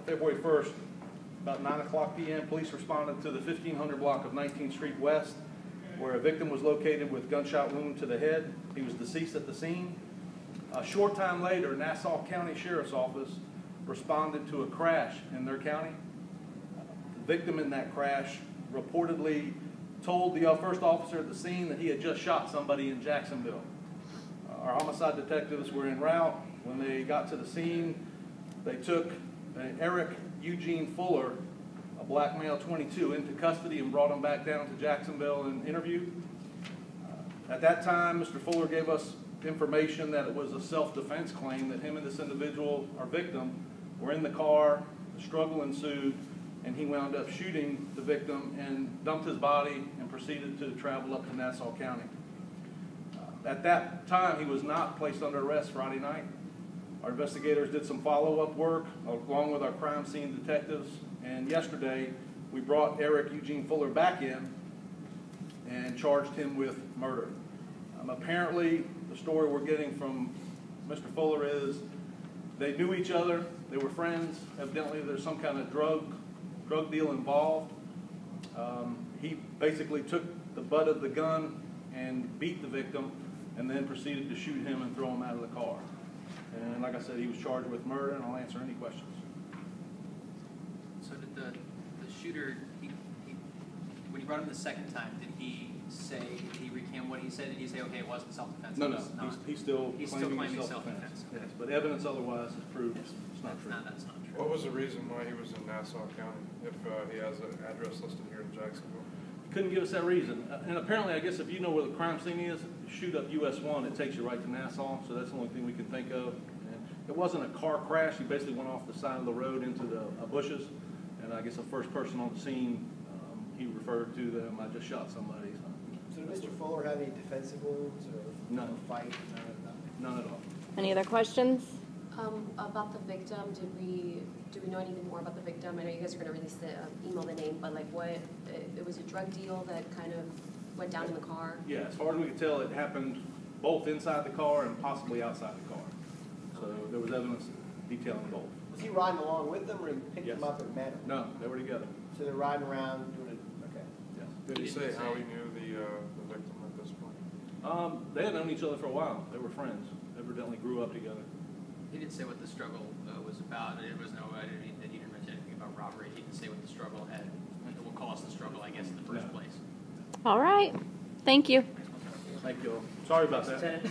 February 1st, about 9 o'clock p.m., police responded to the 1500 block of 19th Street West, where a victim was located with gunshot wound to the head. He was deceased at the scene. A short time later, Nassau County Sheriff's Office responded to a crash in their county. The victim in that crash reportedly told the first officer at the scene that he had just shot somebody in Jacksonville. Our homicide detectives were en route. When they got to the scene, they took Eric Eugene Fuller, a black male 22, into custody and brought him back down to Jacksonville and interviewed. At that time, Mr. Fuller gave us information that it was a self-defense claim, that him and this individual, our victim, were in the car, the struggle ensued, and he wound up shooting the victim and dumped his body and proceeded to travel up to Nassau County. At that time, he was not placed under arrest Friday night. Our investigators did some follow-up work along with our crime scene detectives, and yesterday we brought Eric Eugene Fuller back in and charged him with murder. Apparently, the story we're getting from Mr. Fuller is they knew each other, they were friends. Evidently, there's some kind of drug deal involved. He basically took the butt of the gun and beat the victim, and then proceeded to shoot him and throw him out of the car. And like I said, he was charged with murder, and I'll answer any questions. So did the shooter, when you brought him the second time, did he recant what he said? Did he say, okay, it wasn't self-defense? No, he's still claiming self-defense. Yes, but evidence otherwise has proved it's not true. That's not true. What was the reason why he was in Nassau County if he has an address listed here in Jacksonville? Couldn't give us that reason. And apparently, I guess if you know where the crime scene is, shoot up US 1, it takes you right to Nassau, so that's the only thing we can think of. And it wasn't a car crash. He basically went off the side of the road into the bushes, and I guess the first person on the scene, he referred to them, I just shot somebody. So did Mr. Fuller have any defensive wounds or None. Fight? None at all. Any other questions? About the victim, do we know anything more about the victim? I know you guys are going to release the email the name, but like it was a drug deal that kind of went down in the car? Yeah, as far as we can tell, it happened both inside the car and possibly outside the car. So there was evidence detailing both. Was he riding along with them, or he picked Yes. them up and met them? No, they were together. So they're riding around doing it. Okay. Yes. Did he say how he knew the victim at this point? They had known each other for a while. They were friends. Evidently grew up together. He didn't say what the struggle was about. It was no, he didn't mention anything about robbery. He didn't say what the struggle had, what caused the struggle, I guess, in the first place. All right. Thank you. Thank you all. Sorry about that.